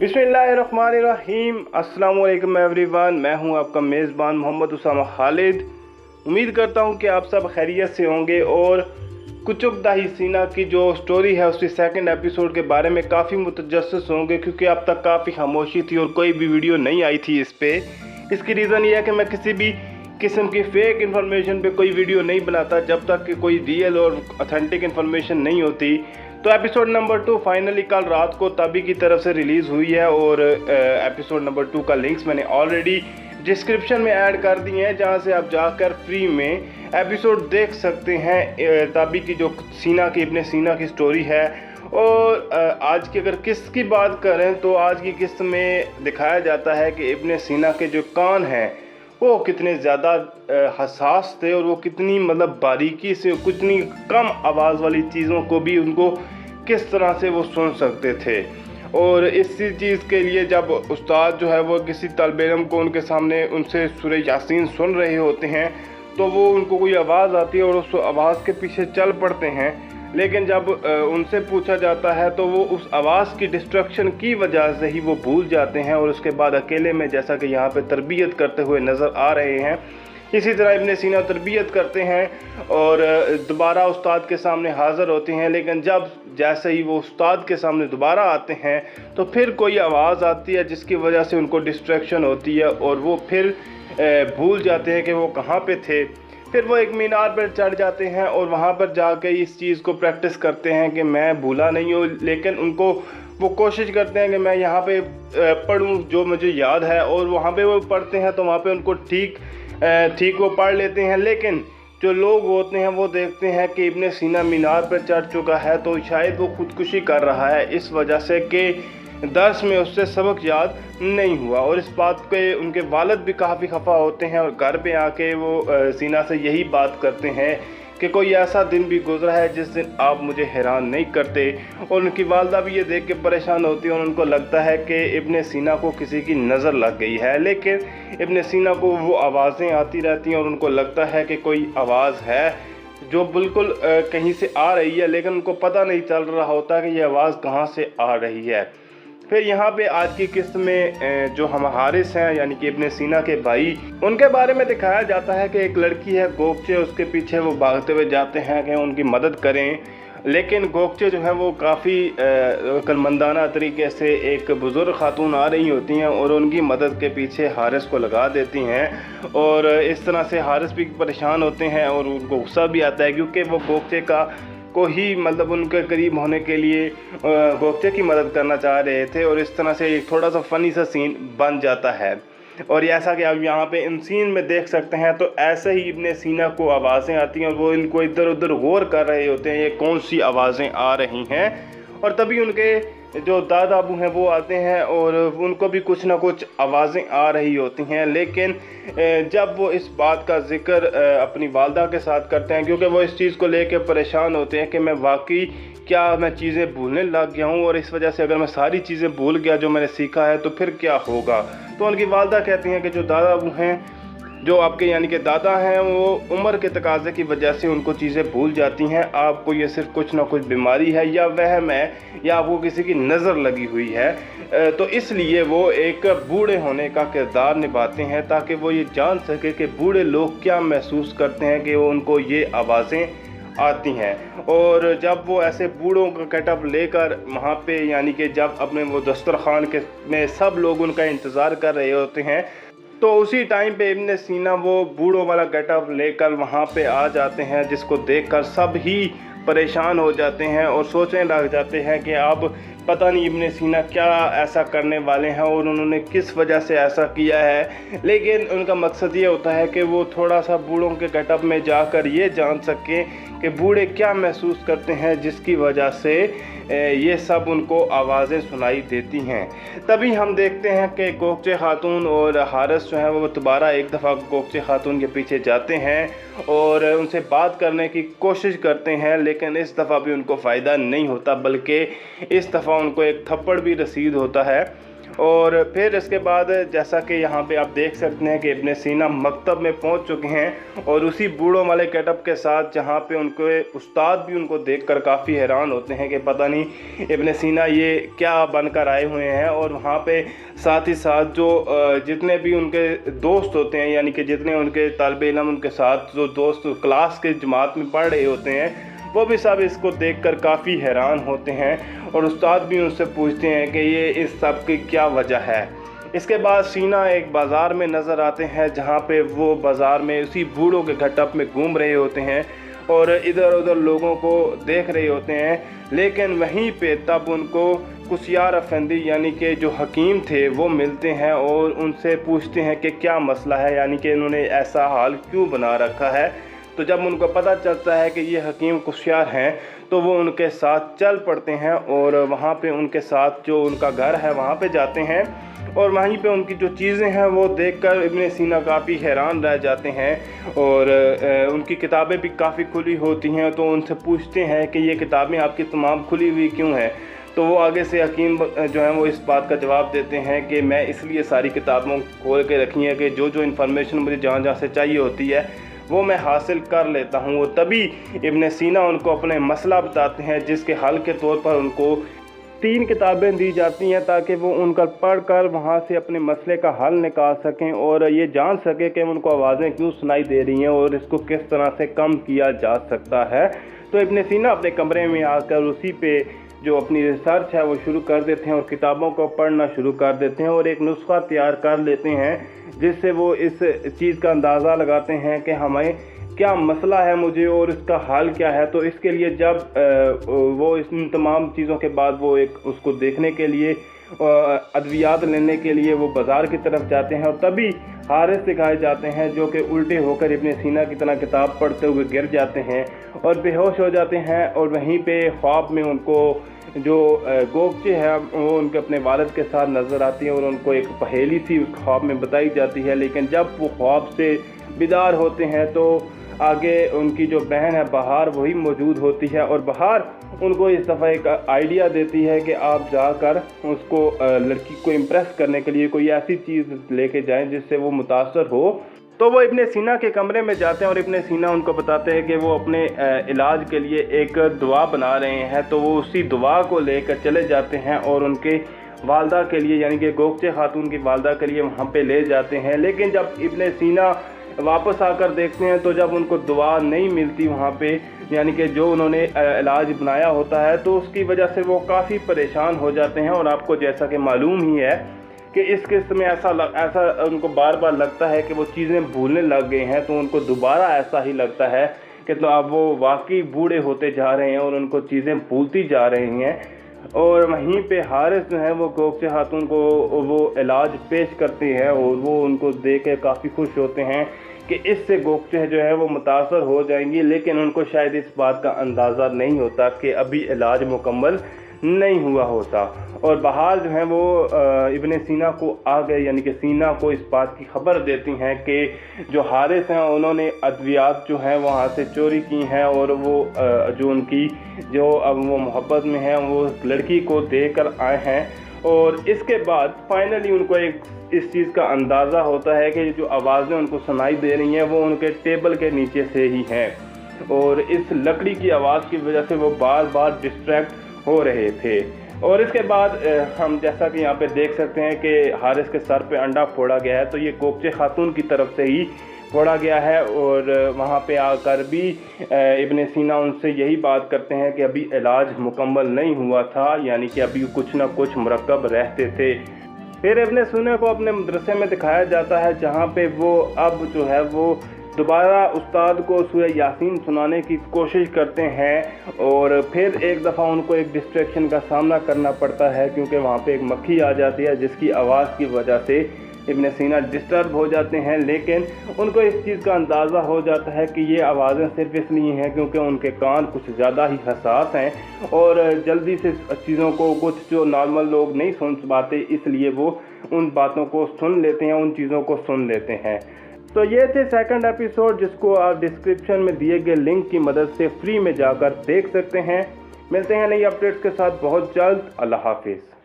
बिस्मिल्लाहिर्रहमानिर्रहीम। अस्सलाम वालेकुम एवरीवन। मैं हूं आपका मेज़बान मोहम्मद उसामा खालिद। उम्मीद करता हूं कि आप सब खैरियत से होंगे और कुचुक दा सीना की जो स्टोरी है उसकी सेकंड एपिसोड के बारे में काफ़ी मुतजस्सिस होंगे, क्योंकि अब तक काफ़ी खामोशी थी और कोई भी वीडियो नहीं आई थी इस पे। इसकी रीज़न ये है कि मैं किसी भी किस्म की फ़ेक इन्फॉर्मेशन पे कोई वीडियो नहीं बनाता जब तक कि कोई रियल और ऑथेंटिक इन्फॉर्मेशन नहीं होती। तो एपिसोड नंबर 2 फाइनली कल रात को ताबी की तरफ से रिलीज़ हुई है और एपिसोड नंबर 2 का लिंक्स मैंने ऑलरेडी डिस्क्रिप्शन में ऐड कर दिए हैं, जहां से आप जाकर फ्री में एपिसोड देख सकते हैं। ताबी की जो इब्ने सीना की स्टोरी है। और आज की अगर किस्त की बात करें तो आज की किस्त में दिखाया जाता है कि इब्ने सीना के जो कान हैं वो कितने ज़्यादा हसास थे और वो कितनी बारीकी से कितनी कम आवाज़ वाली चीज़ों को भी उनको किस तरह से वो सुन सकते थे। और इसी चीज़ के लिए जब उस्ताद जो है वो किसी तल्ब इल्म को उनके सामने उनसे सूरह यासीन सुन रहे होते हैं तो वो उनको कोई आवाज़ आती है और उस आवाज़ के पीछे चल पड़ते हैं, लेकिन जब उनसे पूछा जाता है तो वो उस आवाज़ की डिस्ट्रक्शन की वजह से ही वो भूल जाते हैं और उसके बाद अकेले में, जैसा कि यहाँ पे तरबियत करते हुए नज़र आ रहे हैं, इसी तरह इब्ने सीना तरबियत करते हैं और दोबारा उस्ताद के सामने हाज़िर होते हैं। लेकिन जब जैसे ही वो उस्ताद के सामने दोबारा आते हैं तो फिर कोई आवाज़ आती है जिसकी वजह से उनको डिस्ट्रैक्शन होती है और वो फिर भूल जाते हैं कि वो कहाँ पे थे। फिर वो एक मीनार पर चढ़ जाते हैं और वहाँ पर जाकर इस चीज़ को प्रैक्टिस करते हैं कि मैं भूला नहीं हूँ, लेकिन उनको वो कोशिश करते हैं कि मैं यहाँ पे पढ़ूँ जो मुझे याद है, और वहाँ पे वो पढ़ते हैं तो वहाँ पे उनको ठीक वो पढ़ लेते हैं। लेकिन जो लोग होते हैं वो देखते हैं कि इब्ने सीना मीनार पर चढ़ चुका है तो शायद वो खुदकुशी कर रहा है, इस वजह से कि दर्स में उससे सबक याद नहीं हुआ। और इस बात पे उनके वालिद भी काफ़ी खफा होते हैं और घर पे आके वो सीना से यही बात करते हैं कि कोई ऐसा दिन भी गुजरा है जिस दिन आप मुझे हैरान नहीं करते। और उनकी वालदा भी ये देख के परेशान होती है और उनको लगता है कि इब्ने सीना को किसी की नज़र लग गई है। लेकिन इब्ने सीना को वो आवाज़ें आती रहती हैं और उनको लगता है कि कोई आवाज़ है जो बिल्कुल कहीं से आ रही है, लेकिन उनको पता नहीं चल रहा होता कि ये आवाज़ कहाँ से आ रही है। फिर यहाँ पे आज की किस्त में जो हम हारिस हैं यानी कि इब्ने सीना के भाई, उनके बारे में दिखाया जाता है कि एक लड़की है गोकचे, उसके पीछे वो भागते हुए जाते हैं कि उनकी मदद करें। लेकिन गोकचे जो है वो काफ़ी अक्लमंदाना तरीके से एक बुज़ुर्ग खातून आ रही होती हैं और उनकी मदद के पीछे हारिस को लगा देती हैं। और इस तरह से हारिस भी परेशान होते हैं और उनको गुस्सा भी आता है, क्योंकि वो गोकचे को ही उनके करीब होने के लिए गोकचे की मदद करना चाह रहे थे। और इस तरह से एक थोड़ा सा फ़नी सा सीन बन जाता है। और ऐसा कि आप यहाँ पे इन सीन में देख सकते हैं तो ऐसे ही इब्ने सीना को आवाज़ें आती हैं और वो इनको इधर उधर गौर कर रहे होते हैं ये कौन सी आवाज़ें आ रही हैं। और तभी उनके जो दादा अबू हैं वो आते हैं और उनको भी कुछ ना कुछ आवाज़ें आ रही होती हैं। लेकिन जब वो इस बात का ज़िक्र अपनी वालदा के साथ करते हैं, क्योंकि वो इस चीज़ को लेकर परेशान होते हैं कि मैं वाकई क्या मैं चीज़ें भूलने लग गया हूँ, और इस वजह से अगर मैं सारी चीज़ें भूल गया जो मैंने सीखा है तो फिर क्या होगा। तो उनकी वालदा कहती हैं कि जो दादा अबू हैं, जो आपके यानी कि दादा हैं, वो उम्र के तकाज़े की वजह से उनको चीज़ें भूल जाती हैं। आपको ये सिर्फ कुछ ना कुछ बीमारी है या वहम है या आपको किसी की नज़र लगी हुई है। तो इसलिए वो एक बूढ़े होने का किरदार निभाते हैं ताकि वो ये जान सके कि बूढ़े लोग क्या महसूस करते हैं कि वो उनको ये आवाज़ें आती हैं। और जब वो ऐसे बूढ़ों का गेटअप लेकर वहाँ पे यानी कि जब अपने वो दस्तरखान के में सब लोग उनका इंतज़ार कर रहे होते हैं तो उसी टाइम पे इब्ने सीना वो बूढ़ों वाला गेटअप लेकर वहाँ पे आ जाते हैं, जिसको देखकर सब ही परेशान हो जाते हैं और सोचने लग जाते हैं कि अब पता नहीं इब्ने सीना क्या ऐसा करने वाले हैं और उन्होंने किस वजह से ऐसा किया है। लेकिन उनका मकसद ये होता है कि वो थोड़ा सा बूढ़ों के गेटअप में जाकर ये जान सकें कि बूढ़े क्या महसूस करते हैं जिसकी वजह से ये सब उनको आवाज़ें सुनाई देती हैं। तभी हम देखते हैं कि गोकचे खातून और हारिस जो है वो दोबारा एक दफ़ा गोकचे खातून के पीछे जाते हैं और उनसे बात करने की कोशिश करते हैं, लेकिन इस दफ़ा भी उनको फ़ायदा नहीं होता, बल्कि इस दफ़ा उनको एक थप्पड़ भी रसीद होता है। और फिर इसके बाद जैसा कि यहाँ पे आप देख सकते हैं कि इब्न सीना मकतब में पहुँच चुके हैं और उसी बूढ़ों वाले गेटअप के साथ, जहाँ पे उनके उस्ताद भी उनको देखकर काफ़ी हैरान होते हैं कि पता नहीं इब्न सीना ये क्या बनकर आए हुए हैं। और वहाँ पे साथ ही साथ जो जितने भी उनके दोस्त होते हैं, यानी कि जितने उनके तालिब इल्म उनके साथ जो दोस्त क्लास के जमात में पढ़ रहे होते हैं, वो भी सब इसको देखकर काफ़ी हैरान होते हैं और उस्ताद भी उनसे पूछते हैं कि ये इस सब की क्या वजह है। इसके बाद सीना एक बाज़ार में नज़र आते हैं, जहाँ पे वो बाज़ार में उसी बूढ़ों के गेटअप में घूम रहे होते हैं और इधर उधर लोगों को देख रहे होते हैं। लेकिन वहीं पे तब उनको कुसियार अफंदी यानी कि जो हकीम थे वो मिलते हैं और उनसे पूछते हैं कि क्या मसला है, यानी कि इन्होंने ऐसा हाल क्यों बना रखा है। तो जब उनको पता चलता है कि ये हकीम कुसियार हैं तो वो उनके साथ चल पड़ते हैं और वहाँ पे उनके साथ जो उनका घर है वहाँ पे जाते हैं और वहीं पे उनकी जो चीज़ें हैं वो देखकर इब्न सीना काफ़ी हैरान रह जाते हैं। और उनकी किताबें भी काफ़ी खुली होती हैं, तो उनसे पूछते हैं कि ये किताबें आपकी तमाम खुली हुई क्यों हैं। तो वो आगे से हकीम जो है वो इस बात का जवाब देते हैं कि मैं इसलिए सारी किताबों खोल के रखी हैं कि जो इन्फॉर्मेशन मुझे जहाँ जहाँ से चाहिए होती है वो मैं हासिल कर लेता हूँ। तभी इब्न सीना उनको अपने मसला बताते हैं, जिसके हल के तौर पर उनको 3 किताबें दी जाती हैं ताकि वो उनका पढ़कर वहाँ से अपने मसले का हल निकाल सकें और ये जान सके कि उनको आवाज़ें क्यों सुनाई दे रही हैं और इसको किस तरह से कम किया जा सकता है। तो इब्न सीना अपने कमरे में आकर उसी पे जो अपनी रिसर्च है वो शुरू कर देते हैं और किताबों को पढ़ना शुरू कर देते हैं और एक नुस्खा तैयार कर लेते हैं, जिससे वो इस चीज़ का अंदाज़ा लगाते हैं कि हमें क्या मसला है मुझे और इसका हल क्या है। तो इसके लिए जब वो इन तमाम चीज़ों के बाद वो एक उसको देखने के लिए अद्वियात लेने के लिए वो बाज़ार की तरफ जाते हैं और तभी हारिस दिखाए जाते हैं जो कि उल्टे होकर इब्न सीना की तरह किताब पढ़ते हुए गिर जाते हैं और बेहोश हो जाते हैं। और वहीं पे ख्वाब में उनको जो गोगचे है वो उनके अपने वालिद के साथ नज़र आती हैं और उनको एक पहेली सी ख्वाब में बताई जाती है। लेकिन जब वो ख्वाब से बेदार होते हैं तो आगे उनकी जो बहन है बहार वही मौजूद होती है और बहार उनको इस दफ़ा एक आइडिया देती है कि आप जाकर उसको लड़की को इम्प्रेस करने के लिए कोई ऐसी चीज़ लेके जाएं जिससे वो मुतासर हो। तो वो इब्न सीना के कमरे में जाते हैं और इब्न सीना उनको बताते हैं कि वो अपने इलाज के लिए एक दुआ बना रहे हैं। तो वो उसी दुआ को लेकर चले जाते हैं और उनके वालदा के लिए यानी कि गोगचे खातून की वालदा के लिए वहाँ पे ले जाते हैं। लेकिन जब इब्न सीना वापस आकर देखते हैं तो जब उनको दुआ नहीं मिलती वहाँ पे, यानी कि जो उन्होंने इलाज बनाया होता है, तो उसकी वजह से वो काफ़ी परेशान हो जाते हैं। और आपको जैसा कि मालूम ही है कि इस किस्त में ऐसा उनको बार बार लगता है कि वो चीज़ें भूलने लग गए हैं, तो उनको दोबारा ऐसा ही लगता है कि तो अब वो वाकई बूढ़े होते जा रहे हैं और उनको चीज़ें भूलती जा रही हैं। और वहीं पे हारिस जो है वो गोगचे खातून को वो इलाज पेश करते हैं और वो उनको देख के काफ़ी खुश होते हैं कि इससे गोगचे जो है वो मुतासर हो जाएंगी। लेकिन उनको शायद इस बात का अंदाज़ा नहीं होता कि अभी इलाज मुकम्मल नहीं हुआ होता। और बहार जो है वो इब्न सीना को आ गए, यानी कि सीना को इस बात की खबर देती हैं कि जो हारिस हैं उन्होंने अद्वियात जो हैं वहाँ से चोरी की हैं और वो जो उनकी जो अब वो मोहब्बत में हैं वो लड़की को देकर आए हैं। और इसके बाद फाइनली उनको एक इस चीज़ का अंदाज़ा होता है कि जो आवाज़ें उनको सुनाई दे रही हैं वो उनके टेबल के नीचे से ही हैं और इस लकड़ी की आवाज़ की वजह से वो बार बार डिस्ट्रैक्ट हो रहे थे। और इसके बाद हम जैसा कि यहाँ पे देख सकते हैं कि हारिस के सर पे अंडा फोड़ा गया है, तो ये गोगचे खातून की तरफ से ही फोड़ा गया है। और वहाँ पे आकर भी इब्न सीना उनसे यही बात करते हैं कि अभी इलाज मुकम्मल नहीं हुआ था, यानी कि अभी कुछ ना कुछ मुरक्कब रहते थे। फिर इब्न सीना को अपने मदरसे में दिखाया जाता है, जहाँ पे वो अब जो है वो दोबारा उस्ताद को सूरह यासीन सुनाने की कोशिश करते हैं। और फिर एक दफ़ा उनको एक डिस्ट्रैक्शन का सामना करना पड़ता है, क्योंकि वहाँ पे एक मक्खी आ जाती है जिसकी आवाज़ की वजह से इब्न सीना डिस्टर्ब हो जाते हैं। लेकिन उनको इस चीज़ का अंदाज़ा हो जाता है कि ये आवाज़ें सिर्फ इसलिए हैं क्योंकि उनके कान कुछ ज़्यादा ही हसास हैं और जल्दी से चीज़ों को कुछ जो नॉर्मल लोग नहीं सुन पाते, इसलिए वो उन बातों को सुन लेते हैं, उन चीज़ों को सुन लेते हैं। तो ये थे सेकंड एपिसोड, जिसको आप डिस्क्रिप्शन में दिए गए लिंक की मदद से फ्री में जाकर देख सकते हैं। मिलते हैं नई अपडेट्स के साथ बहुत जल्द। अल्लाह हाफिज़।